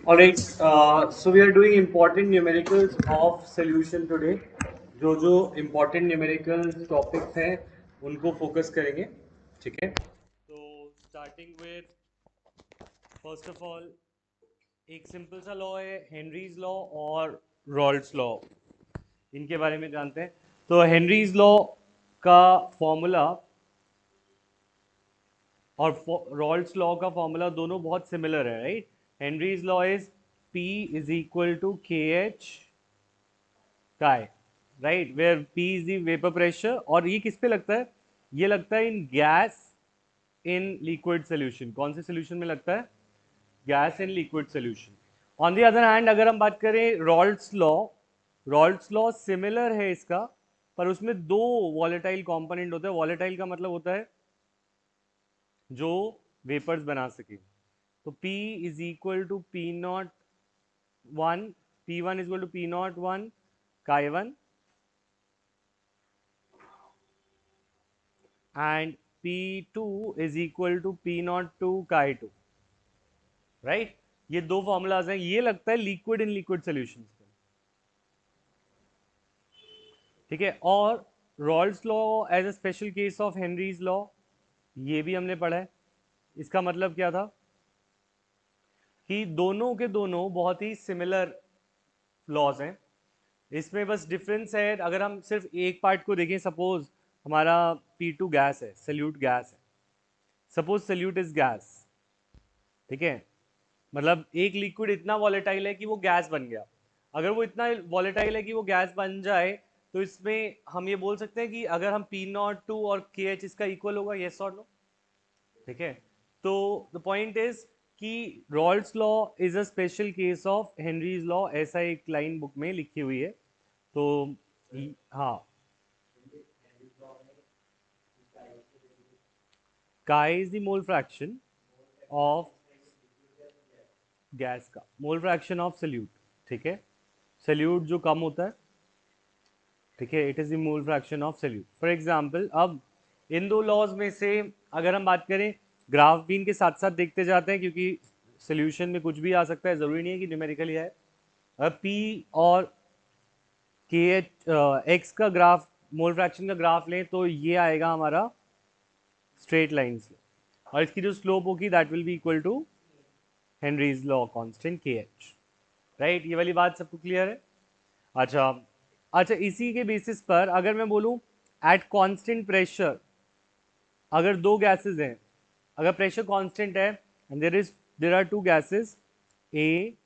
All right, so we are doing important numericals of solution today. जो important numericals topics हैं उनको focus करेंगे, ठीक है? तो starting with first of all एक simple सा law है हेनरीज लॉ और रॉल्स लॉ, इनके बारे में जानते हैं. तो हेनरीज लॉ का फॉर्मूला और रॉल्स लॉ का फॉर्मूला दोनों बहुत सिमिलर है, right? Henry's law is P is equal to K H chi, right, where P is the vapour pressure. और ये किस पे लगता है? ये लगता है in gas in liquid solution. कौन से सोल्यूशन में लगता है? Gas in liquid solution. On the other hand अगर हम बात करें रॉल्स लॉ सिमिलर है इसका, पर उसमें दो वॉलेटाइल कंपोनेंट होते हैं. वॉलेटाइल का मतलब होता है जो वेपर्स बना सके. तो P is equal to P naught one, P1 is equal to P naught one chi one and P2 is equal to P naught 2 chi 2, right? ये दो फॉर्मूलाज हैं. ये लगता है लिक्विड इन लिक्विड सोल्यूशन पे, ठीक है. और Raoult's law as a special case of Henry's law, ये भी हमने पढ़ा है. इसका मतलब क्या था कि दोनों के दोनों बहुत ही सिमिलर लॉज हैं. इसमें बस डिफरेंस है, अगर हम सिर्फ एक पार्ट को देखें, सपोज हमारा P2 गैस है, सल्यूट गैस है. सपोज सल्यूट इज गैस, ठीक है. मतलब एक लिक्विड इतना वॉलेटाइल है कि वो गैस बन गया. अगर वो इतना वॉलेटाइल है कि वो गैस बन जाए, तो इसमें हम ये बोल सकते हैं कि अगर हम पी नॉट टू और के एच इसका इक्वल होगा, येस और नो, ठीक है. तो द पॉइंट इज कि Rawls law is a special case of Henry's law, ऐसा एक लाइन बुक में लिखी हुई है. तो हाँ, काय is the mole fraction of gas का, मोल फ्रैक्शन ऑफ सल्यूट, ठीक है. सल्यूट जो कम होता है, ठीक है, it is the mole fraction of salute. For example, अब इन दो लॉज में से अगर हम बात करें, ग्राफ भी इनके साथ साथ देखते जाते हैं, क्योंकि सोल्यूशन में कुछ भी आ सकता है, जरूरी नहीं है कि न्यूमेरिकल ही है. अब पी और के एच एक्स का ग्राफ, मोल फ्रैक्शन का ग्राफ लें, तो ये आएगा हमारा स्ट्रेट लाइन से, और इसकी जो स्लोप होगी that will be equal to Henry's law constant K H, right? ये वाली बात सबको क्लियर है? अच्छा, अच्छा, इसी के बेसिस पर अगर मैं बोलूं एट कांस्टेंट प्रेशर, अगर दो गैसेस हैं, अगर प्रेशर कांस्टेंट है and there are two gases A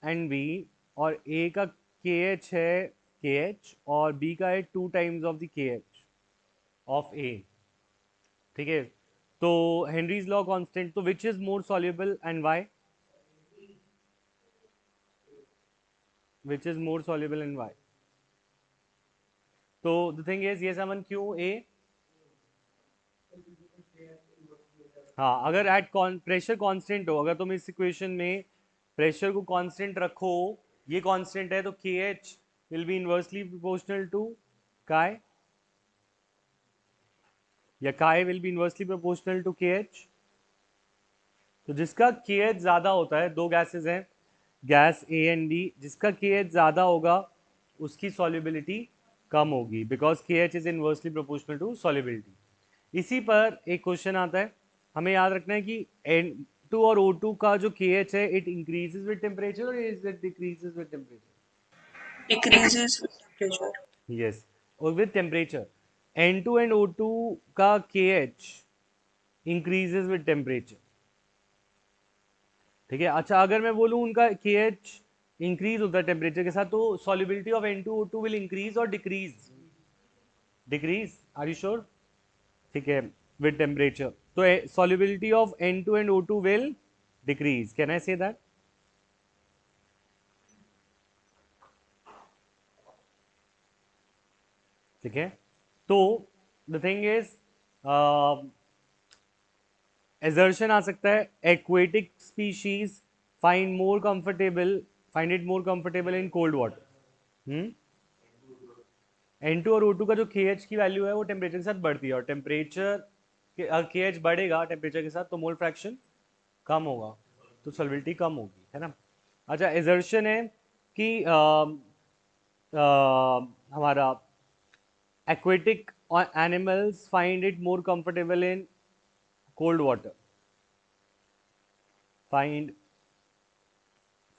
and B, और ए का के एच है के एच, और बी का है टू टाइम्स ऑफ द के एच ऑफ ए, ठीक है. तो हेनरीज लॉ कांस्टेंट, तो which is more soluble and why? Which is more soluble and why? तो द थिंग इज, ये समन क्यों ए? हाँ, अगर एट प्रेशर कांस्टेंट हो, अगर तुम इस इक्वेशन में प्रेशर को कांस्टेंट रखो, ये कांस्टेंट है, तो K H will be inversely proportional to chi, या chi will be inversely proportional to K H. तो जिसका के एच ज्यादा होता है, दो गैसेस हैं, गैस ए एंड बी, जिसका के एच ज्यादा होगा उसकी सॉल्युबिलिटी कम होगी, because K H is inversely proportional to solubility. इसी पर एक क्वेश्चन आता है, हमें याद रखना है कि N2 और O2 का जो KH है, इट इंक्रीजेस विद टेम्परेचर और is it decreases with temperature? decreases with temperature. Yes, और with temperature. N2 and O2 का KH इंक्रीजेस विद टेम्परेचर, ठीक है. अच्छा, अगर मैं बोलूं उनका KH इंक्रीज होता है टेम्परेचर के साथ, तो solubility of N2O2 will increase और decrease? Decrease, are you sure? ठीक है, विद टेम्परेचर. तो solubility of N2 and O2 will decrease. Can I say that? ठीक है. तो द थिंग इज, एजर्शन आ सकता है, aquatic species find it more comfortable in cold water. N2 और O2 का जो KH की वैल्यू है वो टेम्परेचर के साथ बढ़ती है, और टेम्परेचर KH बढ़ेगा टेम्परेचर के साथ, तो मोल फ्रैक्शन कम होगा, तो सॉल्युबिलिटी कम होगी, है ना. अच्छा, एजर्शन है कि हमारा aquatic animals find it more comfortable in cold water, find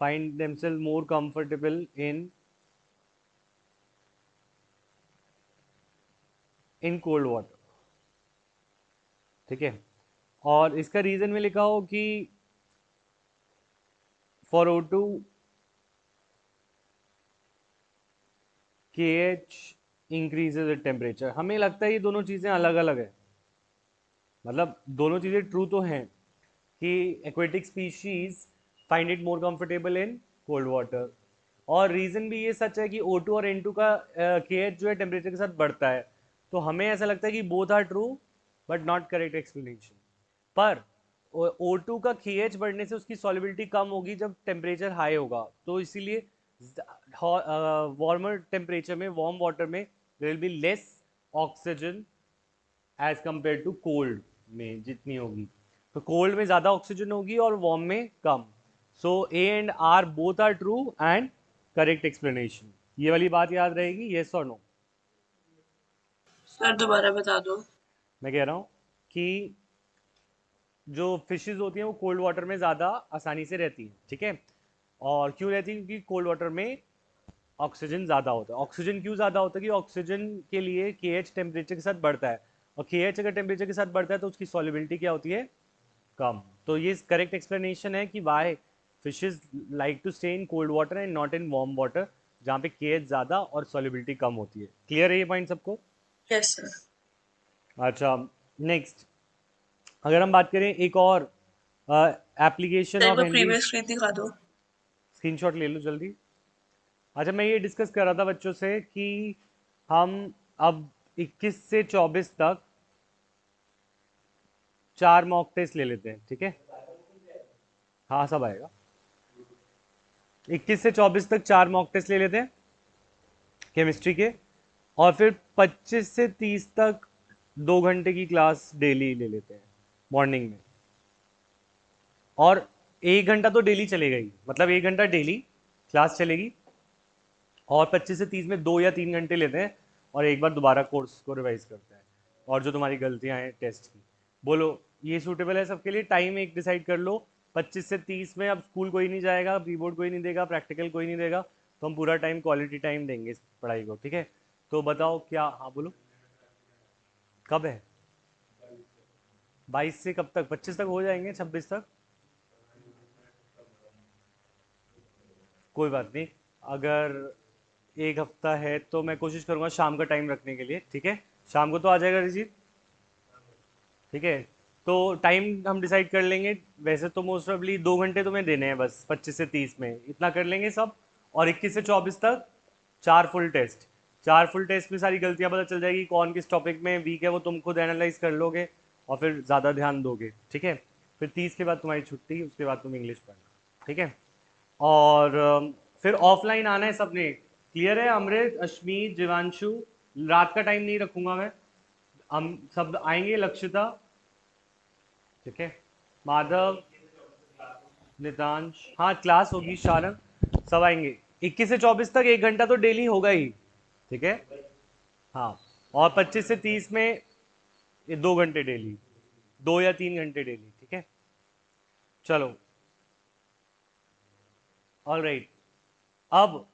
find themselves more comfortable in cold water. ठीक है, और इसका रीजन में लिखा हो कि for O2 KH increases the temperature. हमें लगता है ये दोनों चीज़ें अलग अलग है, मतलब दोनों चीज़ें ट्रू तो हैं कि aquatic species find it more comfortable in cold water, और रीज़न भी ये सच है कि O2 और N2 का KH जो है टेम्परेचर के साथ बढ़ता है। तो हमें ऐसा लगता है कि both are true but not correct explanation. पर O2 का KH बढ़ने से उसकी सॉल्युबिलिटी कम होगी जब टेम्परेचर हाई होगा, तो इसीलिए वार्मर टेम्परेचर में, वार्म वाटर में there will be less oxygen as compare to cold में जितनी होगी। तो कोल्ड में ज़्यादा ऑक्सीजन होगी और वार्म में कम। So A and R both are true and correct explanation. ये वाली बात याद रहेगी, येस और नो? सर दोबारा बता दो। मैं कह रहा हूँ कि जो फिशेस होती हैं वो कोल्ड वाटर में ज़्यादा आसानी से रहती हैं, ठीक है? और क्यों रहती है? क्योंकि कोल्ड वाटर में ऑक्सीजन ज़्यादा होता है। ऑक्सीजन क्यों ज़्यादा होता है? कि ऑक्सीजन के लिए KH टेम्परेचर के साथ बढ़ता है, और KH अगर टेम्परेचर के साथ बढ़ता है तो उसकी सॉल्युबिलिटी क्या होती है? कम। तो ये करेक्ट एक्सप्लेनेशन है कि why fishes like to stay in cold water and not in warm water, जहाँ पे KH ज़्यादा और सॉल्युबिलिटी कम होती है। क्लियर है ये पॉइंट सबको? Yes sir. अच्छा, नेक्स्ट अगर हम बात करें एक और एप्लीकेशन सर एक of bar Henrys. Previous screen दिखा दो। स्क्रीनशॉट ले लो जल्दी। अच्छा, मैं ये डिस्कस कर रहा था बच्चों से कि हम अब 21 से 24 तक 4 मॉक टेस्ट ले लेते हैं, ठीक है? हाँ, सब आएगा। 21 से 24 तक 4 मॉक टेस्ट ले लेते हैं केमिस्ट्री के, और फिर 25 से 30 तक 2 घंटे की क्लास डेली ले लेते हैं मॉर्निंग में। और 1 घंटा तो डेली चलेगा ही, मतलब 1 घंटा डेली क्लास चलेगी, और 25 से 30 में 2 या 3 घंटे लेते हैं, और एक बार दोबारा कोर्स को रिवाइज करते हैं, और जो तुम्हारी गलतियां हैं टेस्ट की। बोलो ये सूटेबल है सबके लिए? टाइम एक डिसाइड कर लो। 25 से 30 में अब स्कूल कोई नहीं जाएगा, प्री बोर्ड कोई नहीं देगा, प्रैक्टिकल कोई नहीं देगा, तो हम पूरा टाइम क्वालिटी टाइम देंगे इस पढ़ाई को, ठीक है? तो बताओ क्या, हाँ बोलो। कब है? 22 से कब तक? 25 तक हो जाएंगे, 26 तक? कोई बात नहीं, अगर एक हफ्ता है तो मैं कोशिश करूंगा शाम का टाइम रखने के लिए, ठीक है? शाम को तो आ जाएगा रिजीत, ठीक है? तो टाइम हम डिसाइड कर लेंगे। वैसे तो मोस्ट ऑफली 2 घंटे तुम्हें देने हैं बस, 25 से 30 में इतना कर लेंगे सब। और 21 से 24 तक 4 फुल टेस्ट। 4 फुल टेस्ट में सारी गलतियां पता चल जाएगी, कौन किस टॉपिक में वीक है वो तुम खुद एनालाइज कर लोगे, और फिर ज़्यादा ध्यान दोगे, ठीक है? फिर 30 के बाद तुम्हारी छुट्टी, उसके बाद तुम इंग्लिश पढ़ना, ठीक है? और फिर ऑफलाइन आना है सबने, क्लियर है? अमृत, अश्मीत, जीवांशु, रात का टाइम नहीं रखूंगा मैं, हम सब आएंगे, लक्षिता, ठीक है, माधव, नितांश, हाँ क्लास होगी, शारंग, सब आएंगे। 21 से 24 तक 1 घंटा तो डेली होगा ही, ठीक है? हाँ, और 25 से 30 में ये 2 घंटे डेली, 2 या 3 घंटे डेली, ठीक है? चलो, ऑल राइट। अब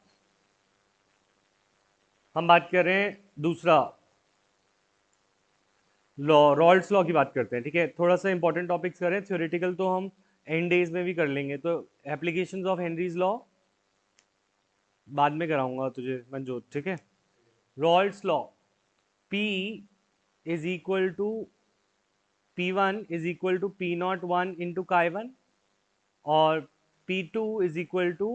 हम बात कर रहे हैं दूसरा लॉ, रॉल्स लॉ की बात करते हैं, ठीक है? थोड़ा सा इंपॉर्टेंट टॉपिक्स करें, थ्योरेटिकल तो हम एंड डेज में भी कर लेंगे, तो एप्लीकेशंस ऑफ हेनरीज लॉ बाद में कराऊंगा तुझे मंजूर, ठीक है? Raoult's law, P is equal to P1 is equal to P01 into Chi1, और P2 is equal to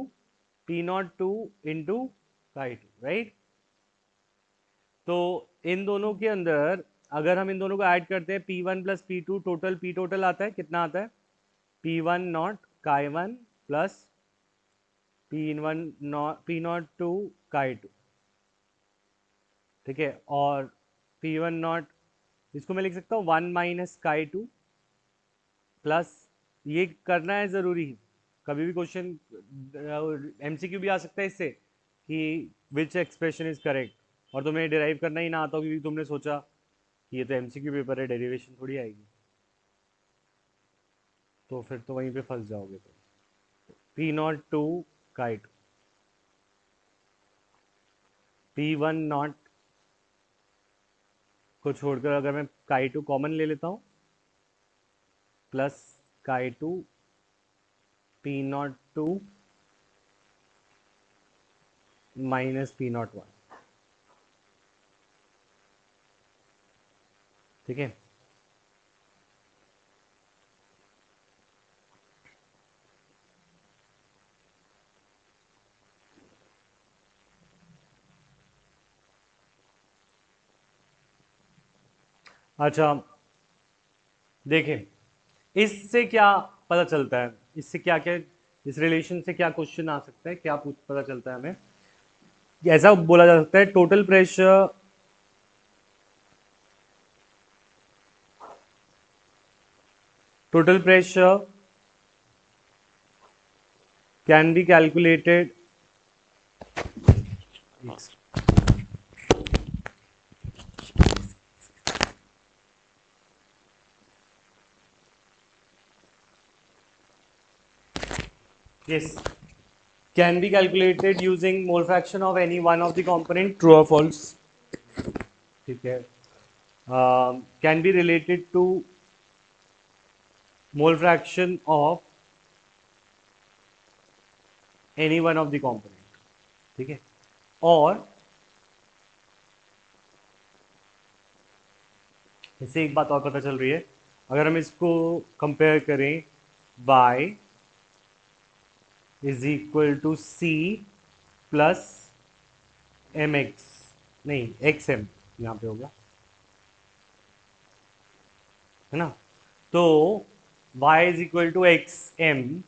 P02 into Chi2, right? तो इन दोनों के अंदर अगर हम इन दोनों को ऐड करते हैं, P1 plus P2, total P total आता है कितना? आता है P1 not Chi1 plus P02 Chi2, ठीक है? और P1 नॉट, इसको मैं लिख सकता हूँ 1 माइनस Chi2 प्लस, ये करना है ज़रूरी, कभी भी क्वेश्चन एमसीक्यू भी आ सकता है इससे कि विच एक्सप्रेशन इज करेक्ट, और तुम्हें डिराइव करना ही ना आता हो क्योंकि तुमने सोचा कि ये तो एमसीक्यू पेपर है, डेरिवेशन थोड़ी आएगी, तो फिर तो वहीं पे फंस जाओगे। तो P02 काइट, P1 को छोड़कर अगर मैं काई2 कॉमन ले लेता हूँ, प्लस काई2 P02 माइनस P01, ठीक है। अच्छा देखें, इससे क्या पता चलता है, इससे क्या क्या, इस रिलेशन से क्या क्वेश्चन आ सकता है, क्या पता चलता है हमें। ऐसा बोला जा सकता है total pressure can be calculated, yes, can be calculated using mole fraction of any one of the component, true or false, ठीक है। Can be related to mole fraction of any one of the component, ठीक है। और इससे एक बात और पता चल रही है, अगर हम इसको कंपेयर करें y is equal to C plus M X, नहीं एक्स एम यहाँ पे होगा, है ना। तो y is equal to X M,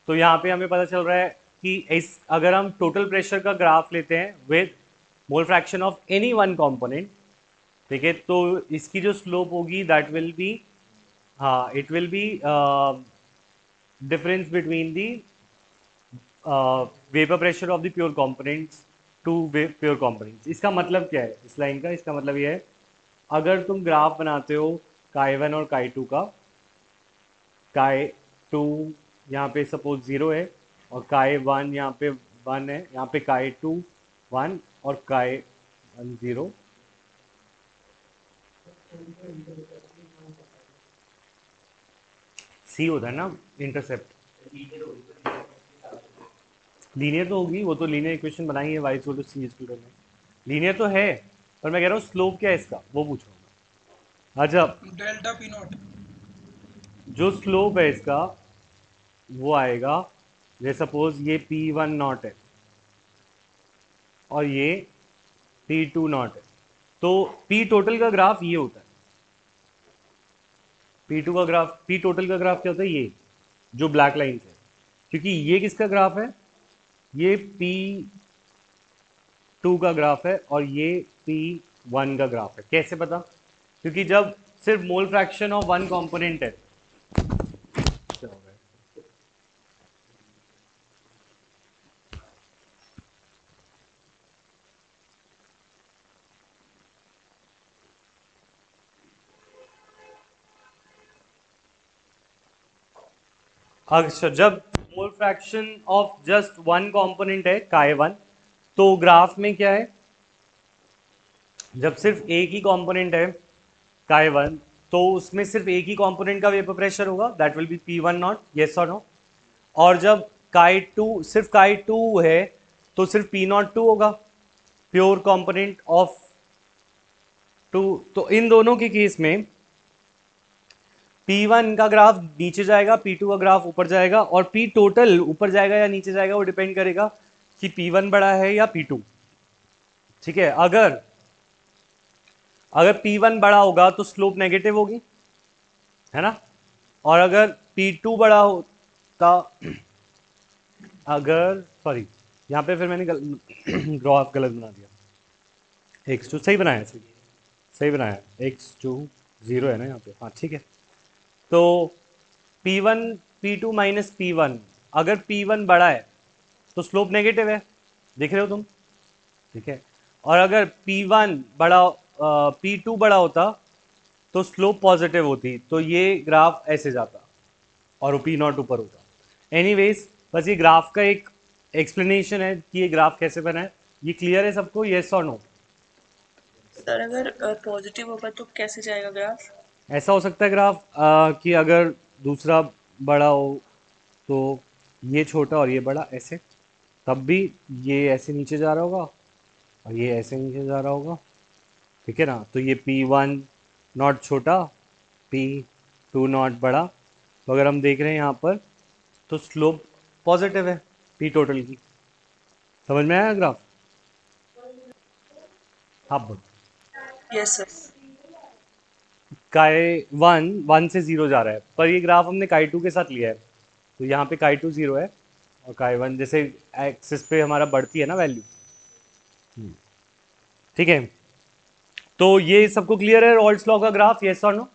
तो यहाँ पे हमें पता चल रहा है कि इस अगर हम टोटल प्रेशर का ग्राफ लेते हैं with mole fraction of any one component, ठीक है, तो इसकी जो स्लोप होगी दैट विल बी, हाँ it will be difference between the vapour pressure of the pure components to pure components. इसका मतलब क्या है इस लाइन का, इसका मतलब ये है अगर तुम ग्राफ बनाते हो काई 1 और काई 2 का, काई 2 यहाँ पे सपोज 0 है और काई 1 यहाँ पे 1 है, यहाँ पे काई 2 1 और काई 1 0, सी होता है ना इंटरसेप्ट, लीनियर तो होगी, वो तो लीनियर इक्वेशन बनाई है, Y equal to C equal to, linear तो है, पर मैं कह रहा हूँ स्लोप क्या है इसका वो पूछ रहा हूँ। अच्छा, डेल्टा पी नॉट। जो स्लोप है इसका वो आएगा, जैसे सपोज ये P1 है और ये P2 है, तो P टोटल का ग्राफ ये होता है, P2 का ग्राफ, P टोटल का ग्राफ क्या होता है, ये जो ब्लैक लाइन है, क्योंकि ये किसका ग्राफ है, ये P2 का ग्राफ है और ये P1 का ग्राफ है। कैसे पता, क्योंकि जब सिर्फ मोल फ्रैक्शन ऑफ वन कंपोनेंट है, अच्छा जब मोल fraction of just one component है काई 1, तो ग्राफ में क्या है, जब सिर्फ एक ही कंपोनेंट है काई 1, तो उसमें सिर्फ एक ही कंपोनेंट का वेपर प्रेशर होगा, that will B P1, yes और नो। और जब काई 2 सिर्फ काई 2 है तो सिर्फ P02 होगा, प्योर कंपोनेंट ऑफ 2। तो इन दोनों के केस में P1 का ग्राफ नीचे जाएगा, P2 का ग्राफ ऊपर जाएगा, और P टोटल ऊपर जाएगा या नीचे जाएगा वो डिपेंड करेगा कि P1 बड़ा है या P2, ठीक है। अगर अगर P1 बड़ा होगा तो स्लोप नेगेटिव होगी, है ना, और अगर P2 बड़ा होता, अगर सॉरी यहाँ पे फिर मैंने ग्राफ गलत बना दिया, x2 सही बनाया, सही सही बनाया, x2 0 है ना यहाँ पे, हाँ ठीक है। तो P1 P2 माइनस P1 अगर P1 बड़ा है तो स्लोप नेगेटिव है, देख रहे हो तुम, ठीक है। और अगर P1 बड़ा P2 बड़ा होता तो स्लोप पॉजिटिव होती, तो ये ग्राफ ऐसे जाता और वो P0 ऊपर होता। एनीवेज, बस ये ग्राफ का एक एक्सप्लेनेशन है कि ये ग्राफ कैसे बना है। ये क्लियर है सबको, येस और नो? सर अगर पॉजिटिव होगा तो कैसे जाएगा ग्राफ? ऐसा हो सकता है ग्राफ कि अगर दूसरा बड़ा हो तो ये छोटा और ये बड़ा, ऐसे, तब भी ये ऐसे नीचे जा रहा होगा और ये ऐसे नीचे जा रहा होगा, ठीक है ना। तो ये P1 नॉट छोटा, P2 नॉट बड़ा। तो अगर हम देख रहे हैं यहाँ पर तो स्लोप पॉजिटिव है P टोटल की। समझ में आया ग्राफ? हाँ बोलो। Yes sir. काई वन 1 से 0 जा रहा है, पर ये ग्राफ हमने काई 2 के साथ लिया है, तो यहाँ पे काई 2 0 है और काई 1 जैसे एक्सिस पे हमारा बढ़ती है ना वैल्यू, ठीक है। तो ये सबको क्लियर है रॉल्स लॉ का ग्राफ, यस और नो?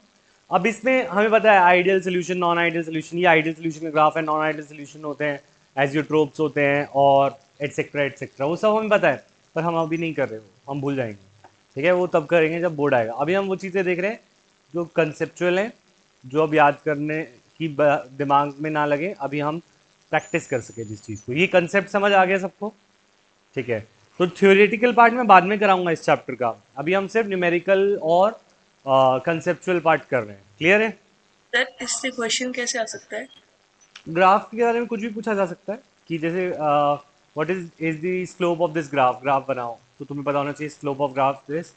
अब इसमें हमें पता है ideal solution, non ideal solution. ये आइडियल सोल्यूशन का ग्राफ है, नॉन आइडियल सोल्यूशन होते हैं, एजियोट्रोप्स होते हैं और एटसेट्रा एटसेट्रा, वो सब हमें पता है, पर हम अभी नहीं कर रहे, हो हम भूल जाएंगे, ठीक है। वो तब करेंगे जब बोर्ड आएगा। अभी हम वो चीज़ें देख रहे हैं जो कंसेप्चुअल हैं, जो अब याद करने की दिमाग में ना लगे, अभी हम प्रैक्टिस कर सके जिस चीज़ को। ये कंसेप्ट समझ आ गया सबको, ठीक है। तो थ्योरेटिकल पार्ट में बाद में कराऊंगा इस चैप्टर का, अभी हम सिर्फ न्यूमेरिकल और कंसेप्चुअल पार्ट कर रहे हैं। क्लियर है? सर इससे क्वेश्चन कैसे आ सकता है? ग्राफ के बारे में कुछ भी पूछा जा सकता है कि जैसे what is the slope of this graph, graph बनाओ तो तुम्हें पता होना चाहिए स्लोप ऑफ ग्राफ दिस।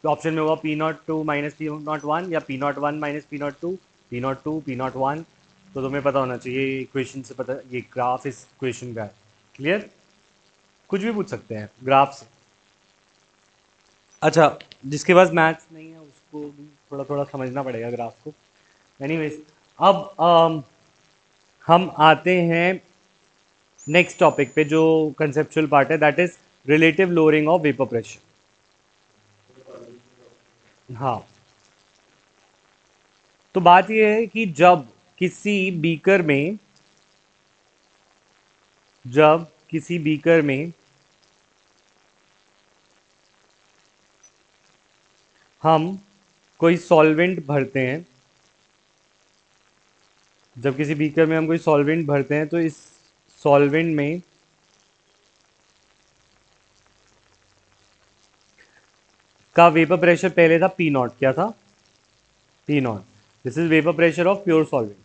तो ऑप्शन में होगा P02 माइनस P01 या P01 minus P02, P02 P01। तो तुम्हें पता होना चाहिए इक्वेशन से, पता ये ग्राफ इस इक्वेशन का है। क्लियर? कुछ भी पूछ सकते हैं ग्राफ से। अच्छा, जिसके पास मैथ्स नहीं है उसको भी थोड़ा थोड़ा समझना पड़ेगा ग्राफ को। एनीवेज, अब हम आते हैं नेक्स्ट टॉपिक पे, जो कंसेप्चुअल पार्ट है, that is relative lowering of vapour pressure. हाँ, तो बात यह है कि जब किसी बीकर में हम कोई सॉल्वेंट भरते हैं, जब किसी बीकर में हम कोई सॉल्वेंट भरते हैं तो इस सॉल्वेंट में का वेपर प्रेशर पहले था P0, क्या था? P0। This is vapour pressure of pure solvent,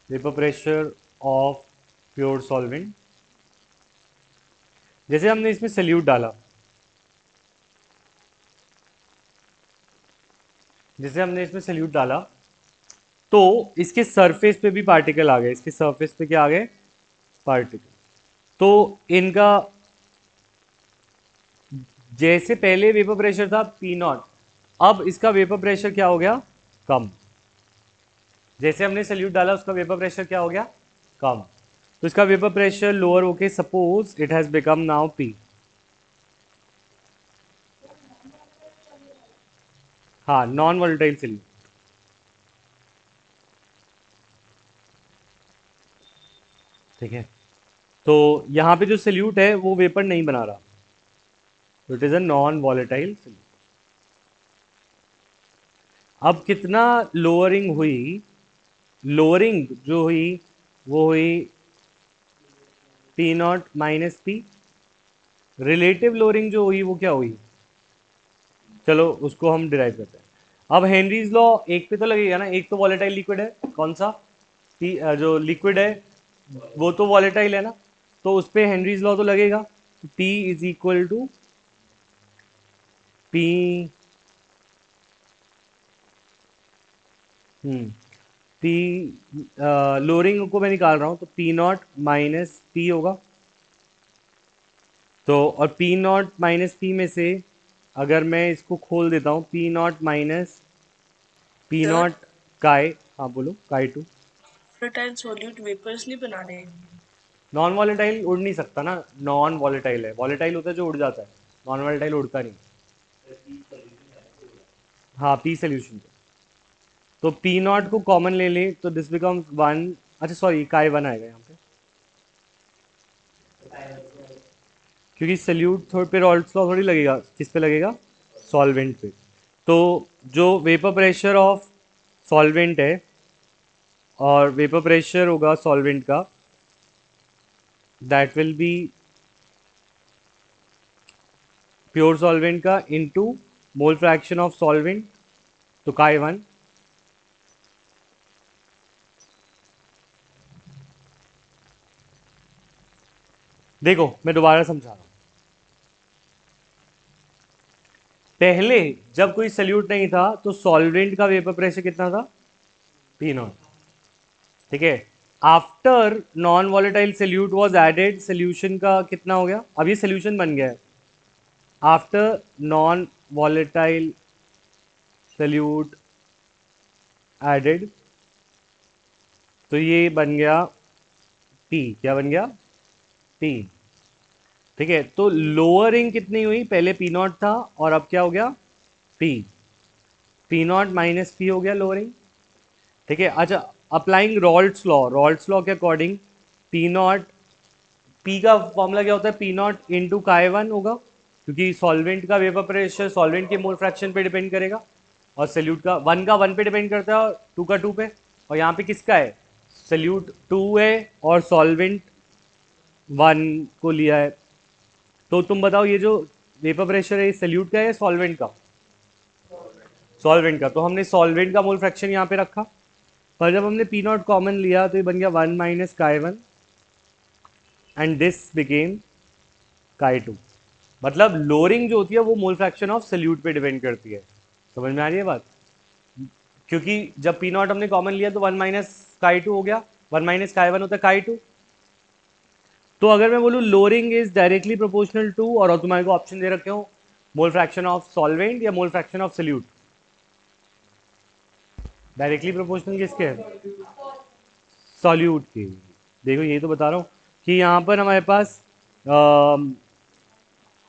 vapour pressure of pure solvent. जैसे हमने इसमें सल्यूट डाला, तो इसके सरफेस पे भी पार्टिकल आ गए, इसके सरफेस पे क्या आ गए? पार्टिकल। तो इनका जैसे पहले वेपर प्रेशर था P0, अब इसका वेपर प्रेशर क्या हो गया? कम। जैसे हमने सल्यूट डाला उसका वेपर प्रेशर क्या हो गया? कम। तो इसका वेपर प्रेशर लोअर होके suppose it has become now P। हाँ, नॉन वोलेटाइल सल्यूट, ठीक है। तो यहाँ पे जो सल्यूट है वो वेपर नहीं बना रहा, तो it is a non volatile solute. अब कितना लोअरिंग हुई? लोअरिंग जो हुई वो हुई P0 minus P। Relative lowering जो हुई वो क्या हुई? चलो उसको हम डिराइव करते हैं। अब हेनरीज लॉ एक पे तो लगेगा ना, एक तो वॉलेटाइल लिक्विड है, कौन सा? जो लिक्विड है वो तो वॉलेटाइल है ना, तो उस पर हेनरीज लॉ तो लगेगा। P is equal to P, P lowering को मैं निकाल रहा हूँ, तो P0 माइनस P होगा। तो और P0 माइनस P में से अगर मैं इसको खोल देता हूँ, P0 माइनस सर P0 काय, हाँ बोलो, काय 2। वोलेटाइल सॉल्यूट वेपर्स नहीं बना रहे? नॉन वॉलेटाइल उड़ नहीं सकता ना, नॉन वॉलेटाइल है, वॉलेटाइल होता है जो उड़ जाता है, नॉन वॉलेटाइल उड़ता नहीं। हाँ, P सोल्यूशन। तो P0 को कॉमन ले ले तो दिस बिकम्स 1 अच्छा सॉरी काय वन आएगा यहाँ पे, क्योंकि सल्यूट थोड़े पे रॉल्स लॉ थोड़ी लगेगा, किस पे लगेगा, सॉल्वेंट पे। तो जो वेपर प्रेशर ऑफ सॉल्वेंट है और वेपर प्रेशर होगा सॉल्वेंट का, that will be pure solvent का into mole fraction of solvent, तो काय वन। देखो मैं दोबारा समझा रहा हूं, पहले जब कोई सल्यूट नहीं था तो सॉल्वेंट का वेपर प्रेशर कितना था, पी नॉट, ठीक है। After non volatile solute was added, solution का कितना हो गया, अब ये सोल्यूशन बन गया है। After non volatile solute added, तो ये बन गया पी, क्या बन गया, पी, ठीक है। तो लोअरिंग कितनी हुई, पहले पी नॉट था और अब क्या हो गया, P, P not minus P हो गया लोअरिंग, ठीक है। अच्छा, अप्लाइंग रॉल्ट्स लॉ, रॉल्ट्स लॉ के अकॉर्डिंग पी नॉट, पी का फॉर्मूला क्या होता है, पी नॉट इंटू काय वन होगा, क्योंकि सॉल्वेंट का वेपर प्रेशर सॉल्वेंट के मोल फ्रैक्शन पे डिपेंड करेगा, और सल्यूट का वन पे डिपेंड करता है और टू का टू पे, और यहाँ पे किसका है, सल्यूट टू है और सॉल्वेंट वन को लिया है। तो तुम बताओ ये जो वेपर प्रेशर है ये सल्यूट का है या सॉल्वेंट का, सॉल्वेंट का। तो हमने सॉल्वेंट का मोल फ्रैक्शन यहाँ पे रखा, पर जब हमने पी नॉट कॉमन लिया तो ये बन गया one minus chi one, and this became काय टू। मतलब लोअरिंग जो होती है वो मोल फ्रैक्शन ऑफ सल्यूट पे डिपेंड करती है, समझ में आ रही है बात, क्योंकि जब पी नॉट हमने कॉमन लिया तो वन माइनस काय टू हो गया, वन माइनस काय वन होता है काय टू। तो अगर मैं बोलूँ lowering is directly proportional to, और तुम्हारे को ऑप्शन दे रखे हो मोल फ्रैक्शन ऑफ सॉल्वेंट या मोल fraction of salute, directly proportional किसके है, सॉल्यूट के। देखो ये तो बता रहा हूँ कि यहाँ पर हमारे पास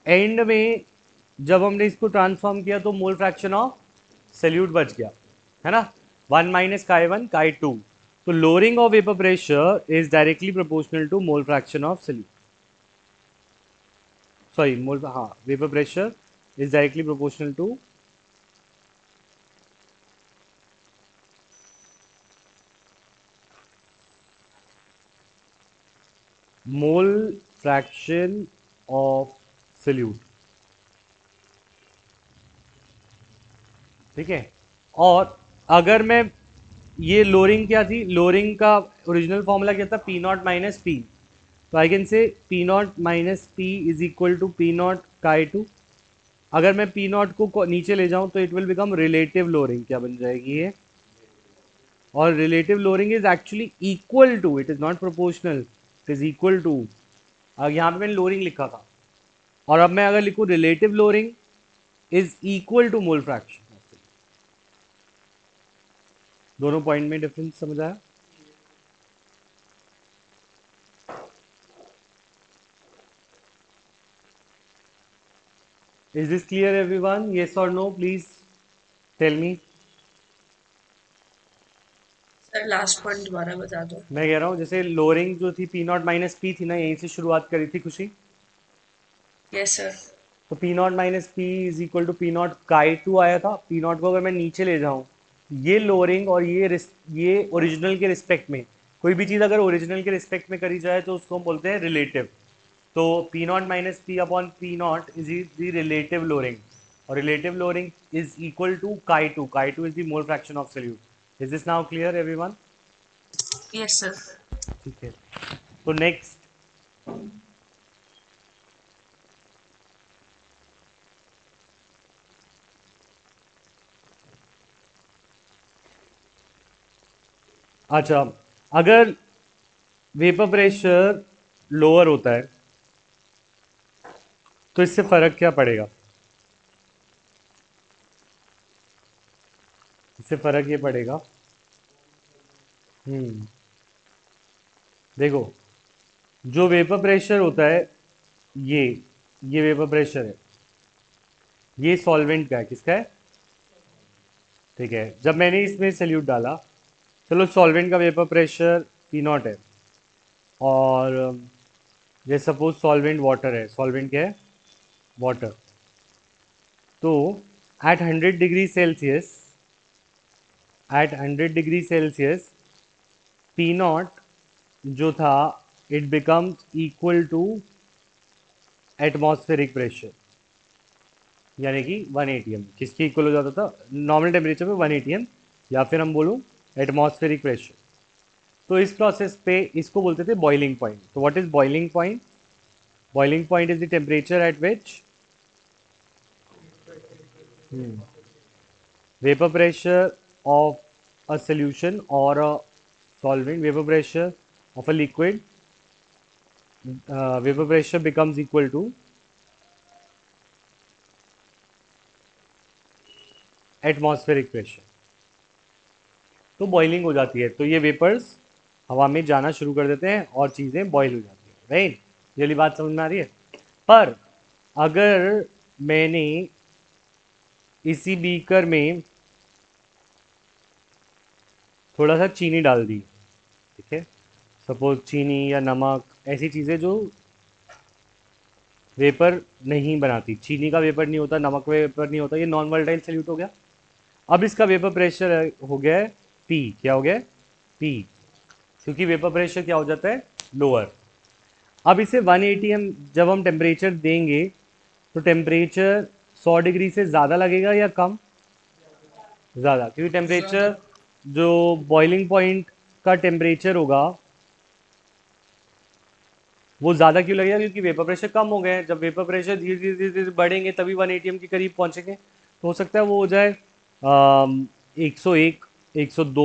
एंड में जब हमने इसको ट्रांसफॉर्म किया तो मोल फ्रैक्शन ऑफ सल्यूट बच गया, है ना, one minus chi one chi two. तो lowering of vapour pressure is directly proportional to mole fraction of solute, sorry mole, हाँ vapour pressure is directly proportional to mole fraction of solute, ठीक है। और अगर मैं, ये लोअरिंग क्या थी, लोअरिंग का ओरिजिनल फॉर्मूला क्या था, पी नॉट माइनस पी, तो I can say P not minus P is equal to P naught chi two. अगर मैं पी नॉट को नीचे ले जाऊं तो it will become relative lowering, क्या बन जाएगी ये, और relative lowering is actually equal to, it is not proportional, it is equal to, यहाँ पे मैंने लोअरिंग लिखा था, और अब मैं अगर लिखूं relative lowering is equal to mole fraction, दोनों पॉइंट में डिफरेंस समझ आया। Is this clear everyone, yes और no, please tell me. Sir last point दोबारा बता दो। मैं कह रहा हूँ जैसे लोअरिंग जो थी पी नॉट माइनस पी थी ना, यहीं से शुरुआत करी थी खुशी, यस सर। तो P not minus P is equal to P naught chi two आया था। पी नॉट को अगर मैं नीचे ले जाऊं, ये लोअरिंग और ये ओरिजिनल के रिस्पेक्ट में, कोई भी चीज़ अगर ओरिजिनल के रिस्पेक्ट में करी जाए तो उसको हम बोलते हैं रिलेटिव। तो P not minus P upon P nought is the relative lowering, और relative lowering is equal to chi two is the mole fraction of solute. Is this now clear everyone, yes sir. ठीक है। तो next, अच्छा, अगर vapour pressure lower होता है तो इससे फर्क क्या पड़ेगा, इससे फर्क ये पड़ेगा, हम्म, देखो जो वेपर प्रेशर होता है, ये ये वेपर प्रेशर है, ये सॉल्वेंट का है, किसका है, ठीक है। जब मैंने इसमें सल्यूट डाला, चलो सॉल्वेंट का वेपर प्रेशर पी नॉट है, और जैसे सपोज सॉल्वेंट वाटर है, सॉल्वेंट क्या है, वाटर। तो at 100 degree Celsius, at 100 degree Celsius P naught जो था, it becomes equal to atmospheric pressure, यानी कि 1 atm। किसके इक्वल हो जाता था नॉर्मल टेम्परेचर पे? 1 atm, या फिर हम बोलूँ एटमॉस्फेरिक प्रेशर। तो इस प्रोसेस पे इसको बोलते थे बॉइलिंग पॉइंट। तो what is boiling point? Boiling point is the temperature at which vapor pressure of a solution or a solvent, vapor pressure of a liquid, vapor pressure becomes equal to atmospheric pressure. तो boiling हो जाती है, तो ये vapours हवा में जाना शुरू कर देते हैं और चीज़ें बॉयल हो जाती है, राइट? ये वाली बात समझ में आ रही है? पर अगर मैंने इसी बीकर में थोड़ा सा चीनी डाल दी, ठीक है, सपोज चीनी या नमक, ऐसी चीज़ें जो वेपर नहीं बनाती, चीनी का वेपर नहीं होता, नमक का वेपर नहीं होता, ये नॉन वोलेटाइल सॉल्यूट हो गया। अब इसका वेपर प्रेशर हो गया है पी। क्या हो गया है? पी। क्योंकि वेपर प्रेशर क्या हो जाता है? लोअर। अब इसे 1 atm जब हम टेम्परेचर देंगे, तो टेम्परेचर 100 डिग्री से ज़्यादा लगेगा या कम? ज़्यादा, क्योंकि टेम्परेचर जो बॉइलिंग पॉइंट का टेम्परेचर होगा वो ज़्यादा क्यों लगेगा? क्योंकि वेपर प्रेशर कम हो गए हैं। जब वेपर प्रेशर धीरे धीरे धीरे धीरे बढ़ेंगे तभी 1 atm के करीब पहुंचेंगे। तो हो सकता है वो हो जाए 101, 102,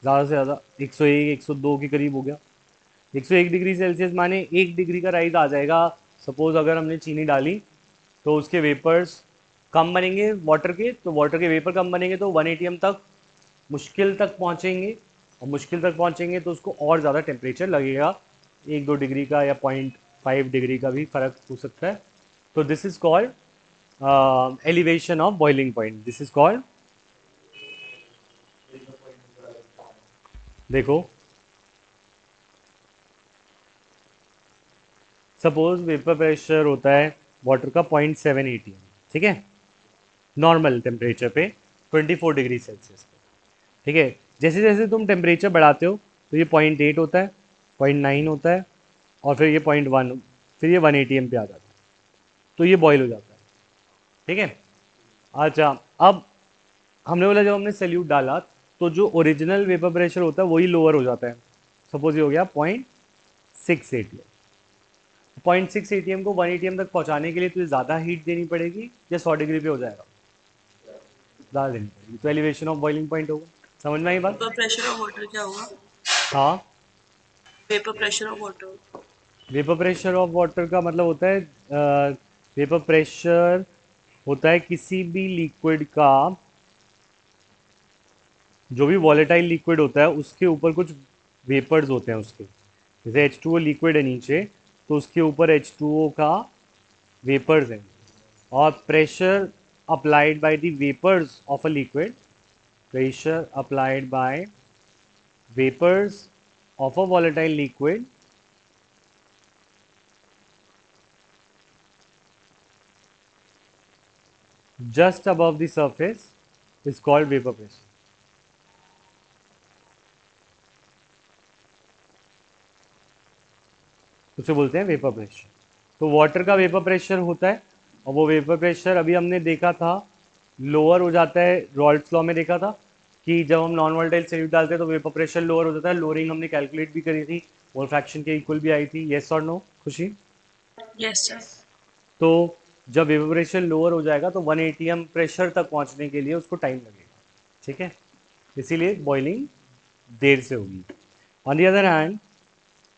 ज़्यादा से ज़्यादा 101, 102 के करीब हो गया। 101 डिग्री सेल्सियस माने 1 डिग्री का राइज आ जाएगा। सपोज अगर हमने चीनी डाली तो उसके वेपर्स कम बनेंगे वाटर के, तो वाटर के वेपर कम बनेंगे तो 1 atm तक मुश्किल तक पहुंचेंगे, और मुश्किल तक पहुंचेंगे तो उसको और ज़्यादा टेम्परेचर लगेगा, 1-2 डिग्री का या 0.5 डिग्री का भी फर्क हो सकता है। तो this is called elevation of boiling point. This is called, देखो सपोज वेपर प्रेशर होता है वाटर का 0.7 atm, ठीक है, नॉर्मल टेम्परेचर पे 24 डिग्री सेल्सियस पे, ठीक है। जैसे जैसे तुम टेम्परेचर बढ़ाते हो तो ये 0.8 होता है, 0.9 होता है, और फिर ये 0.1, फिर ये 1 atm पे आ जाता है, तो ये बॉयल हो जाता है, ठीक है। अच्छा, अब हमने बोला जब हमने सैल्यूट डाला तो जो ओरिजिनल वेपर प्रेशर होता है वही लोअर हो जाता है। सपोज ये हो गया 0.6 atm। 0.6 atm को 1 atm तक पहुंचाने के लिए तुझे ज़्यादा हीट देनी पड़ेगी या 100 डिग्री पे हो जाएगा? ज़्यादा देनी पड़ेगी, तो एलिवेशन ऑफ बॉइलिंग पॉइंट होगा। समझ में आई बात? वेपर प्रेशर ऑफ वाटर क्या होगा? हाँ, vapour pressure of water. Vapour pressure of water का मतलब होता है वेपर प्रेशर होता है किसी भी लिक्विड का, जो भी वॉलेटाइल लिक्विड होता है उसके ऊपर कुछ वेपर्स होते हैं उसके। जैसे H2O लिक्विड है नीचे, तो उसके ऊपर H2O का वेपर्स हैं, और pressure applied by the vapours of a liquid, pressure applied by vapours of a volatile liquid just above the surface is called vapor pressure। उसे बोलते हैं वेपर प्रेशर। तो वाटर का वेपर प्रेशर होता है, और वो वेपर प्रेशर अभी हमने देखा था लोअर हो जाता है। रॉल्ट्स लॉ में देखा था कि जब हम नॉन वोलेटाइल सॉल्यूट डालते हैं तो वेपर प्रेशर लोअर हो जाता है। लोअरिंग हमने कैलकुलेट भी करी थी, मोल फ्रैक्शन के इक्वल भी आई थी। येस और नो खुशी? Yes sir. तो जब वेपर प्रेशर लोअर हो जाएगा तो 1 atm प्रेशर तक पहुंचने के लिए उसको टाइम लगेगा, ठीक है, इसीलिए बॉइलिंग देर से होगी। ऑन दी अदर हैंड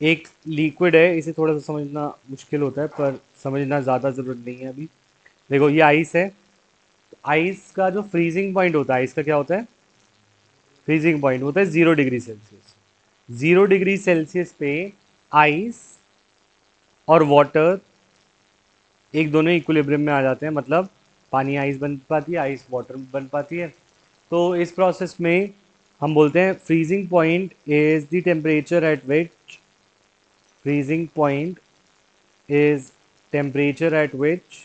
एक लिक्विड है, इसे थोड़ा सा समझना मुश्किल होता है पर समझना ज़्यादा ज़रूरत नहीं है अभी। देखो ये आइस है, आइस का जो फ्रीजिंग पॉइंट होता है, आइस का क्या होता है? फ्रीजिंग पॉइंट होता है 0 डिग्री सेल्सियस। 0 डिग्री सेल्सियस पे आइस और वाटर एक दोनों इक्विलिब्रियम में आ जाते हैं, मतलब पानी आइस बन पाती है, आइस वाटर बन पाती है। तो इस प्रोसेस में हम बोलते हैं freezing point is the temperature at which freezing point is temperature at which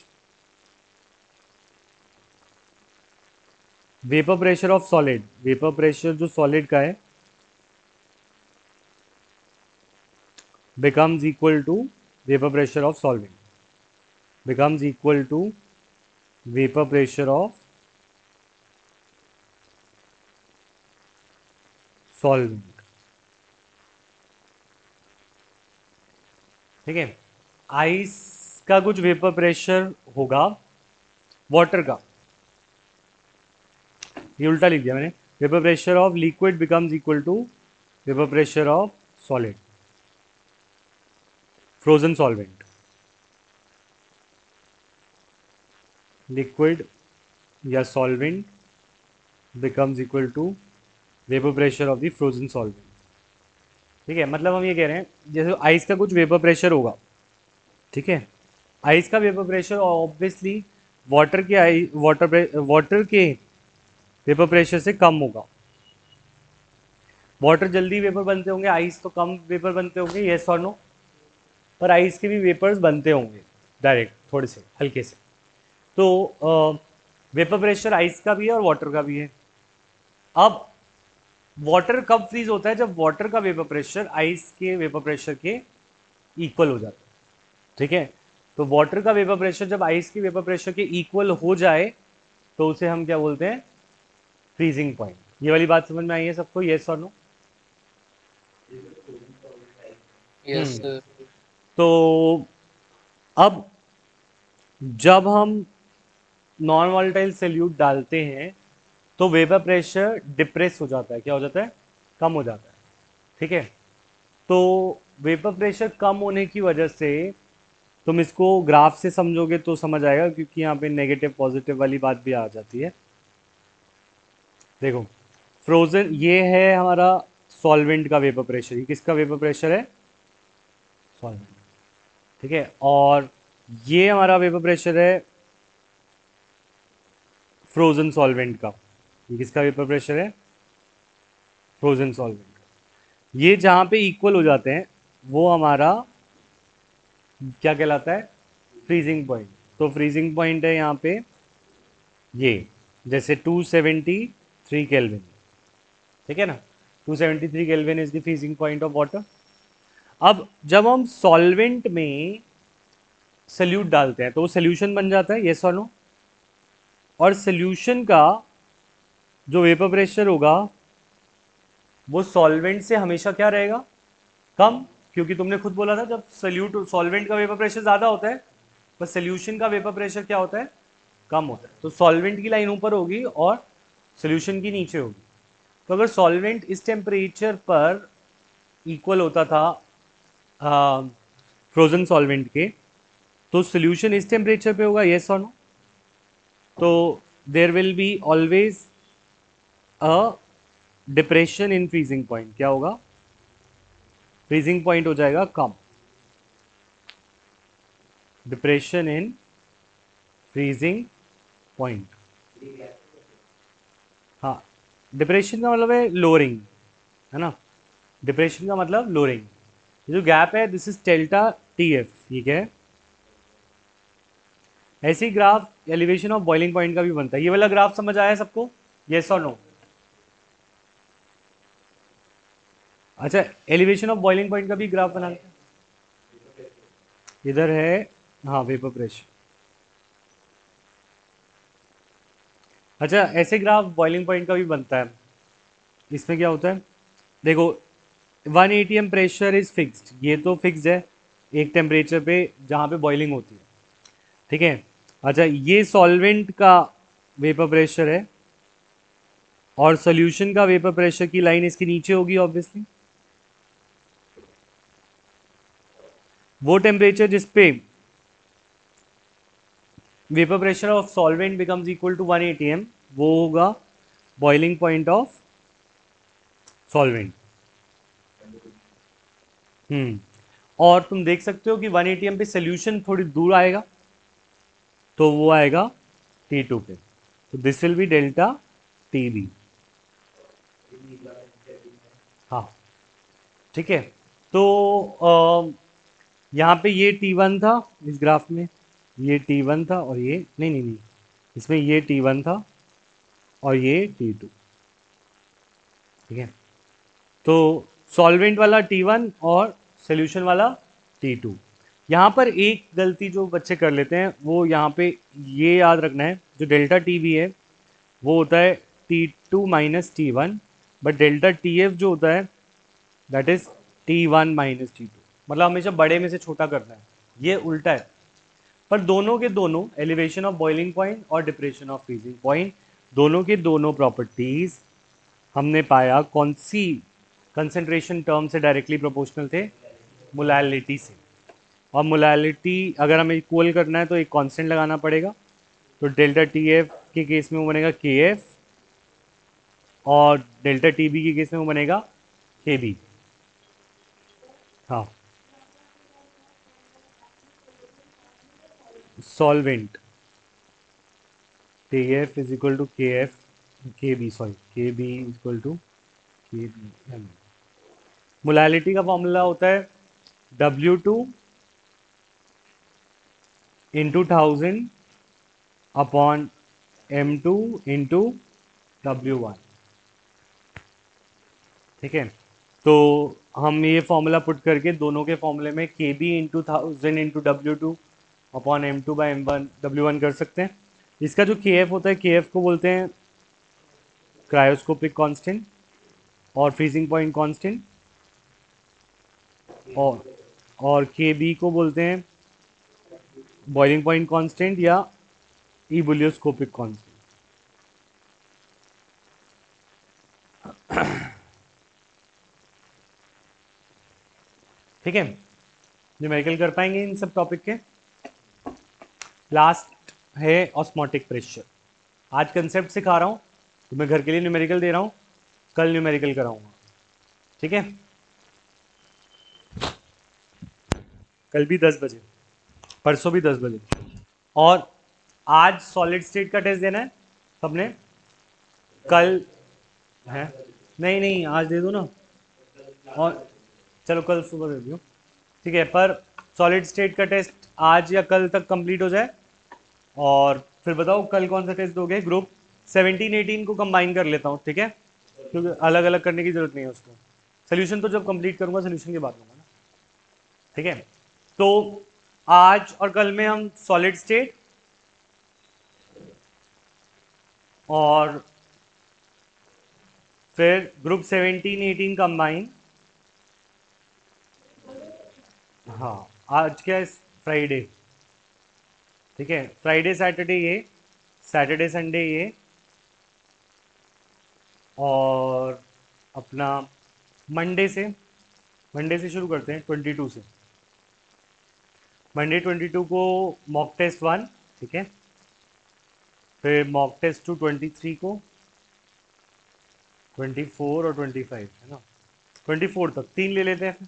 vapor pressure of solid, vapor pressure जो solid का है becomes equal to vapor pressure of solvent, becomes equal to vapor pressure of solvent. ठीक है, ice का कुछ vapour pressure होगा water का, ये उल्टा लिख दिया मैंने, vapour pressure of liquid becomes equal to vapour pressure of solid, frozen solvent, liquid या solvent becomes equal to vapour pressure of the frozen solvent. ठीक है, मतलब हम ये कह रहे हैं जैसे आइस का कुछ वेपर प्रेशर होगा, ठीक है, आइस का वेपर प्रेशर ऑब्वियसली वाटर के वेपर प्रेशर से कम होगा। वाटर जल्दी वेपर बनते होंगे, आइस तो कम वेपर बनते होंगे, यस और नो, पर आइस के भी वेपर्स बनते होंगे डायरेक्ट थोड़े से हल्के से। तो वेपर प्रेशर आइस का भी है और वाटर का भी है। अब वाटर कब फ्रीज होता है? जब वाटर का वेपर प्रेशर आइस के वेपर प्रेशर के इक्वल हो जाता है। ठीक है, तो वाटर का वेपर प्रेशर जब आइस के वेपर प्रेशर के इक्वल हो जाए तो उसे हम क्या बोलते हैं? Freezing point. ये वाली बात समझ में आई है सबको, यस और नो? Yes sir. तो अब जब हम नॉन वॉलेटाइल सॉल्यूट डालते हैं तो वेपर प्रेशर डिप्रेस हो जाता है, क्या हो जाता है? कम हो जाता है। ठीक है, तो वेपर प्रेशर कम होने की वजह से तुम इसको ग्राफ से समझोगे तो समझ आएगा, क्योंकि यहाँ पे नेगेटिव पॉजिटिव वाली बात भी आ जाती है। देखो, फ्रोजन ये है हमारा सॉल्वेंट का वेपर प्रेशर, ये किसका वेपर प्रेशर है? सॉल्वेंट। ठीक है, और ये हमारा वेपर प्रेशर है फ्रोजन सॉल्वेंट का, ये किसका वेपर प्रेशर है? Frozen solvent. ये जहाँ पे इक्वल हो जाते हैं वो हमारा क्या कहलाता है? Freezing point. तो फ्रीजिंग पॉइंट है यहाँ पे ये, जैसे 273 केल्विन, ठीक है ना, 273 kelvin is the freezing point of water. अब जब हम सॉल्वेंट में सल्यूट डालते हैं तो वो सोल्यूशन बन जाता है, यस और नो? और सोल्यूशन का जो वेपर प्रेशर होगा वो सॉल्वेंट से हमेशा क्या रहेगा? कम, क्योंकि तुमने खुद बोला था जब सल्यूट सॉल्वेंट का वेपर प्रेशर ज़्यादा होता है पर सोल्यूशन का वेपर प्रेशर क्या होता है? कम होता है। तो सॉल्वेंट की लाइन ऊपर होगी और सोल्यूशन की नीचे होगी। तो अगर सॉल्वेंट इस टेम्परेचर पर इक्वल होता था फ्रोजन सॉल्वेंट के, तो सोल्यूशन इस टेम्परेचर पे होगा, यस और नो? तो there will be always a depression in freezing point. क्या होगा? फ्रीजिंग पॉइंट हो जाएगा कम, डिप्रेशन इन फ्रीजिंग पॉइंट। हाँ, डिप्रेशन का मतलब है लोअरिंग, है ना, डिप्रेशन का मतलब लोअरिंग। ये जो गैप है this is delta T F, ठीक है। ऐसे ही graph elevation of boiling point का भी बनता है। ये वाला ग्राफ समझ आया सबको, यस और नो? अच्छा, एलिवेशन ऑफ बॉइलिंग पॉइंट का भी ग्राफ बना लेते हैं। इधर है, हाँ, वेपर प्रेशर। अच्छा, ऐसे ग्राफ बॉइलिंग पॉइंट का भी बनता है। इसमें क्या होता है? देखो, 1 एटीएम प्रेशर इज फिक्स्ड, ये तो फिक्स्ड है एक टेम्परेचर पे जहाँ पे बॉइलिंग होती है, ठीक है। अच्छा, ये सॉल्वेंट का वेपर प्रेशर है और सोल्यूशन का वेपर प्रेशर की लाइन इसके नीचे होगी ऑब्वियसली। वो टेम्परेचर जिस पे vapour pressure of solvent becomes equal to 1 ATM वो होगा बॉइलिंग पॉइंट ऑफ सॉल्वेंट। और तुम देख सकते हो कि 1 एटीएम पे सोल्यूशन थोड़ी दूर आएगा तो वो आएगा T2 पे, तो this will be delta T B. हाँ ठीक है। तो यहाँ पे ये T1 था इस ग्राफ में, ये T1 था और ये नहीं, इसमें ये T1 था और ये T2, ठीक है। तो सॉल्वेंट वाला T1 और सोल्यूशन वाला T2। यहाँ पर एक गलती जो बच्चे कर लेते हैं वो यहाँ पे ये याद रखना है, जो डेल्टा टी भी है वो होता है T2 minus T1, but delta TF जो होता है that is T1 minus T2, मतलब हमेशा बड़े में से छोटा करना है, ये उल्टा है। पर दोनों के दोनों एलिवेशन ऑफ बॉइलिंग पॉइंट और डिप्रेशन ऑफ फ्रीजिंग पॉइंट, दोनों के दोनों प्रॉपर्टीज हमने पाया कौन सी कंसंट्रेशन टर्म से डायरेक्टली प्रोपोर्शनल थे, मोलैलिटी से। और मोलैलिटी अगर हमें इक्वल करना है तो एक कांस्टेंट लगाना पड़ेगा, तो डेल्टा टी एफ के केस में वो बनेगा के एफ और डेल्टा टी बी के केस में वो बनेगा के बी। हाँ, सॉल्वेंट के एफ इज इक्वल टू के एफ के बी, सॉरी के बी इज इक्वल टू के बी एम। मोलैलिटी का फॉर्मूला होता है W2 into 1000 upon M2 into W1, ठीक है। तो हम ये फॉर्मूला पुट करके दोनों के फॉर्मूले में K B into 1000 into W2 upon M2 by M1 W1 कर सकते हैं। इसका जो के एफ होता है, के एफ को बोलते हैं क्रायोस्कोपिक कांस्टेंट और फ्रीजिंग पॉइंट कांस्टेंट, और के बी को बोलते हैं बॉइलिंग पॉइंट कांस्टेंट या इबुलियोस्कोपिक कांस्टेंट। ठीक है, न्यूमेरिकल कर पाएंगे इन सब टॉपिक के। लास्ट है ऑस्मोटिक प्रेशर। आज कंसेप्ट सिखा रहा हूँ तो मैं घर के लिए न्यूमेरिकल दे रहा हूँ, कल न्यूमेरिकल कराऊंगा, ठीक है। कल भी 10 बजे, परसों भी 10 बजे। और आज सॉलिड स्टेट का टेस्ट देना है सबने, कल है नहीं आज दे दो ना, और चलो कल सुबह दे दियो, ठीक है। पर सॉलिड स्टेट का टेस्ट आज या कल तक कंप्लीट हो जाए, और फिर बताओ कल कौन सा टेस्ट दोगे। ग्रुप 17-18 को कंबाइन कर लेता हूँ, ठीक है, क्योंकि अलग अलग करने की जरूरत नहीं है उसको। सोल्यूशन तो जब कंप्लीट करूंगा सोल्यूशन के बाद होगा ना, ठीक है। तो आज और कल में हम सॉलिड स्टेट और फिर ग्रुप 17-18 कंबाइन। हाँ, आज क्या है, फ्राइडे, ठीक है। फ्राइडे सैटरडे ये, सैटरडे संडे ये, और अपना मंडे से शुरू करते हैं 22 से। मंडे 22 को मॉक टेस्ट 1, ठीक है। फिर मॉक टेस्ट 2 23 को, 24 और 25 है ना, 24 तक 3 ले लेते हैं।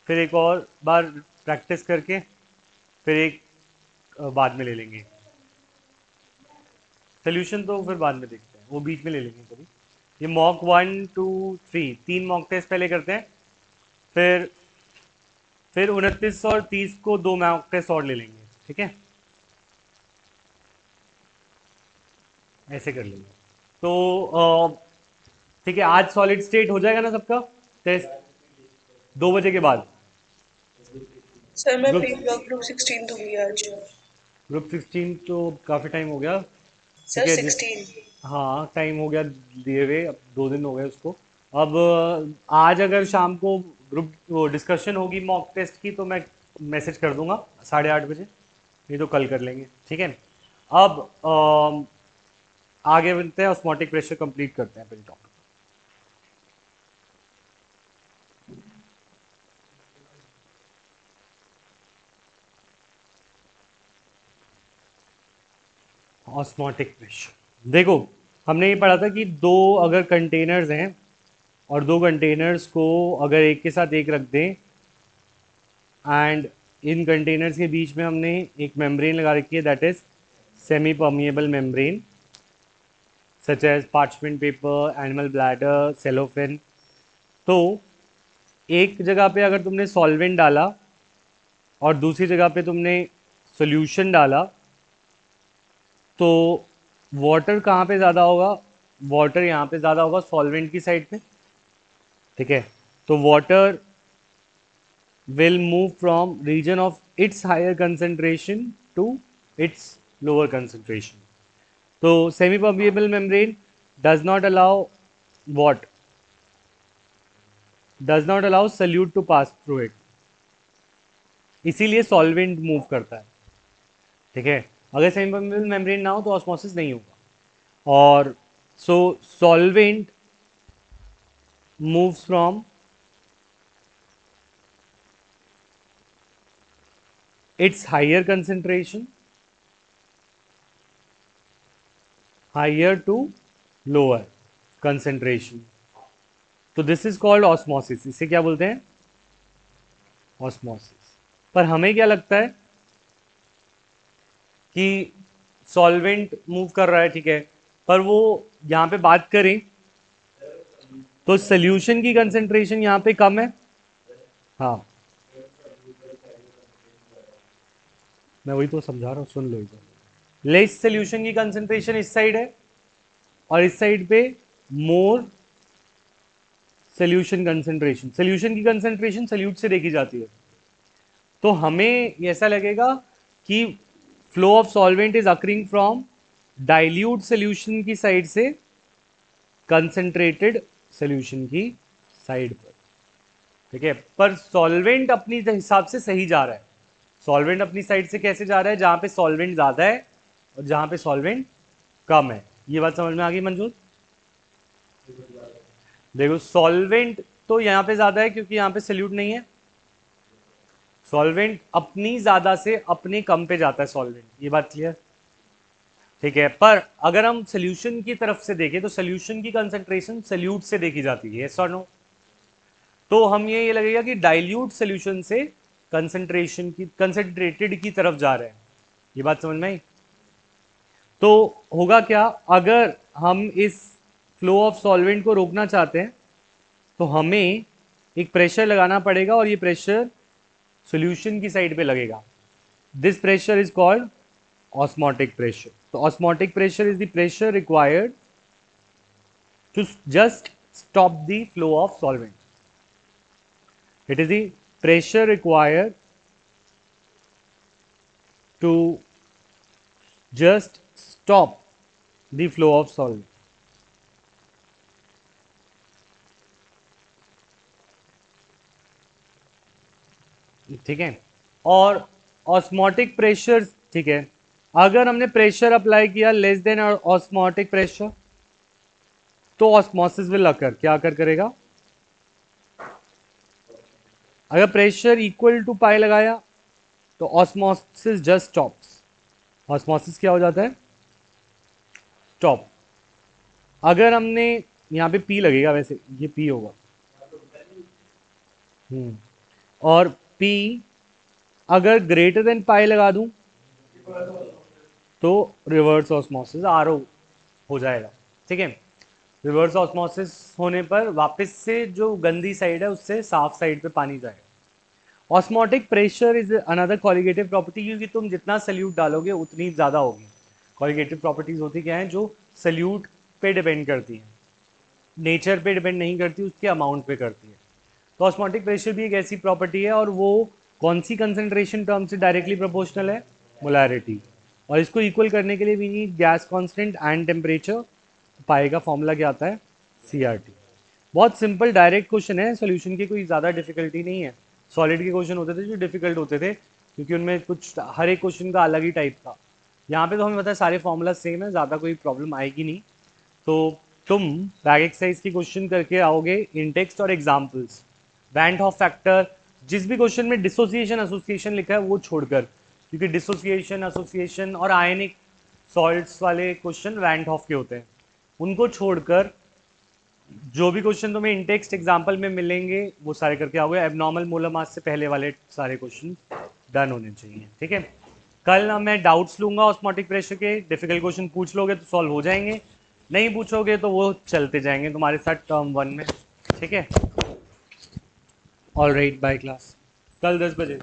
फिर एक और बार प्रैक्टिस करके फिर एक बाद में ले लेंगे। सोल्यूशन तो फिर बाद में देखते हैं, वो बीच में ले लेंगे कभी। ये मॉक 1 2 3 3 मॉक टेस्ट पहले करते हैं, फिर 29 और 30 को 2 मॉक टेस्ट और ले लेंगे, ठीक है। ऐसे कर लेंगे। तो ठीक है, आज सॉलिड स्टेट हो जाएगा ना सबका टेस्ट 2 बजे के बाद। सर मैं ग्रुप ग्रुप 16 दूंगी आज। ग्रुप 16 तो काफ़ी टाइम हो गया, ठीक सर है। जिस 16। हाँ टाइम हो गया दिए हुए, अब 2 दिन हो गए उसको। अब आज अगर शाम को ग्रुप वो डिस्कशन होगी मॉक टेस्ट की तो मैं मैसेज कर दूंगा 8:30 बजे, नहीं तो कल कर लेंगे, ठीक है। अब आगे बढ़ते हैं, ऑस्मोटिक प्रेशर कंप्लीट करते हैं पहले टॉपिक। ऑस्मोटिक प्रेशर देखो, हमने ये पढ़ा था कि दो अगर कंटेनर्स हैं और दो कंटेनर्स को अगर एक के साथ एक रख दें, एंड इन कंटेनर्स के बीच में हमने एक मेम्ब्रेन लगा रखी है that is semi permeable membrane, such as parchment paper, animal bladder, cellophane, तो एक जगह पे अगर तुमने सॉल्वेंट डाला और दूसरी जगह पे तुमने सॉल्यूशन डाला, तो वाटर कहाँ पे ज़्यादा होगा? वाटर यहाँ पे ज़्यादा होगा सॉल्वेंट की साइड पे, ठीक है। तो water will move from region of its higher concentration to its lower concentration. So semi-permeable membrane does not allow what? Does not allow solute to pass through it. इसीलिए सॉल्वेंट मूव करता है, ठीक है। अगर सेमी परमेबल मेम्ब्रेन ना हो तो osmosis नहीं होगा। और so solvent moves from its higher concentration higher to lower concentration. तो दिस इज कॉल्ड ऑस्मोसिस। इसे क्या बोलते हैं? ऑस्मोसिस। पर हमें क्या लगता है कि सॉल्वेंट मूव कर रहा है, ठीक है, पर वो यहाँ पे बात करें तो सोल्यूशन की कंसेंट्रेशन यहाँ पे कम है। हाँ, मैं वही तो समझा रहा हूँ, सुन लो इधर। लेस सोल्यूशन की कंसेंट्रेशन इस साइड है और इस साइड पे मोर सोल्यूशन कंसेंट्रेशन। सोल्यूशन की कंसेंट्रेशन सोल्यूट से देखी जाती है। तो हमें ऐसा लगेगा कि flow of solvent is occurring from dilute solution की साइड से कंसेंट्रेटेड सोल्यूशन की साइड पर, ठीक है। पर सॉल्वेंट अपनी हिसाब से सही जा रहा है। सॉल्वेंट अपनी साइड से कैसे जा रहा है? जहां पे सॉल्वेंट ज्यादा है और जहां पे सॉल्वेंट कम है। ये बात समझ में आ गई मंजूर? देखो सॉल्वेंट तो यहाँ पे ज्यादा है क्योंकि यहाँ पे सोल्यूट नहीं है। सॉल्वेंट अपनी ज्यादा से अपने कम पे जाता है सॉल्वेंट, ये बात क्लियर, ठीक है। पर अगर हम सोल्यूशन की तरफ से देखें तो सोल्यूशन की कंसेंट्रेशन सोल्यूट से देखी जाती है, यस और नो? तो हम ये लगेगा कि डाइल्यूट सोल्यूशन से कंसेंट्रेशन की कंसेंट्रेटेड की तरफ जा रहे हैं। ये बात समझ में आई? तो होगा क्या, अगर हम इस फ्लो ऑफ सॉल्वेंट को रोकना चाहते हैं तो हमें एक प्रेशर लगाना पड़ेगा और ये प्रेशर सॉल्यूशन की साइड पे लगेगा। This pressure is called osmotic pressure. तो osmotic pressure is the pressure required to just stop the flow of solvent. It is the pressure required to just stop the flow of solvent. ठीक है। और osmotic pressure, ठीक है, अगर हमने pressure apply किया less than osmotic pressure तो osmosis will occur. क्या अकर करेगा? अगर प्रेशर इक्वल टू पाई लगाया तो ऑस्मोसिस जस्ट स्टॉप्स। ऑस्मोसिस क्या हो जाता है? स्टॉप। अगर हमने यहाँ पे पी लगेगा, वैसे ये पी होगा, और पी अगर ग्रेटर देन पाई लगा दूं तो रिवर्स ऑस्मोसिस आरओ हो जाएगा, ठीक है। रिवर्स ऑस्मोसिस होने पर वापस से जो गंदी साइड है उससे साफ साइड पे पानी जाएगा। Osmotic pressure is another colligative property, क्योंकि तुम जितना सल्यूट डालोगे उतनी ज़्यादा होगी। कॉलिगेटिव प्रॉपर्टीज होती क्या है? जो सल्यूट पे डिपेंड करती है, नेचर पे डिपेंड नहीं करती, उसके अमाउंट पे करती है। तो ऑस्मोटिक प्रेशर भी एक ऐसी प्रॉपर्टी है और वो कौन सी कंसंट्रेशन टर्म से डायरेक्टली प्रोपोर्शनल है? मोलैरिटी। और इसको इक्वल करने के लिए भी need gas constant and temperature. Pi का फॉर्मूला क्या आता है? CRT। बहुत सिंपल डायरेक्ट क्वेश्चन है, सॉल्यूशन की कोई ज़्यादा डिफिकल्टी नहीं है। सॉलिड के क्वेश्चन होते थे जो डिफिकल्ट होते थे क्योंकि उनमें कुछ हर एक क्वेश्चन का अलग ही टाइप था। यहाँ पे तो हमें पता है सारे फॉर्मूला सेम है, ज़्यादा कोई प्रॉब्लम आएगी नहीं। तो तुम बैक एक्सरसाइज की क्वेश्चन करके आओगे इन टेक्स्ट और एग्जाम्पल्स। वैन हॉफ फैक्टर, जिस भी क्वेश्चन में डिसोसिएशन एसोसिएशन लिखा है वो छोड़कर, क्योंकि डिसोसिएशन एसोसिएशन और आयनिक सॉल्ट्स वाले क्वेश्चन वैन हॉफ के होते हैं, उनको छोड़कर जो भी क्वेश्चन तुम्हें इन टेक्स्ट एग्जाम्पल में मिलेंगे वो सारे करके आओगे। एबनॉर्मल मोलर मास से पहले वाले सारे क्वेश्चन डन होने चाहिए, ठीक है। कल ना मैं डाउट्स लूंगा ऑस्मोटिक प्रेशर के, डिफिकल्ट क्वेश्चन पूछ लोगे तो सॉल्व हो जाएंगे, नहीं पूछोगे तो वो चलते जाएंगे तुम्हारे साथ टर्म 1 में, ठीक है। ऑल राइट, बाय क्लास, कल 10 बजे।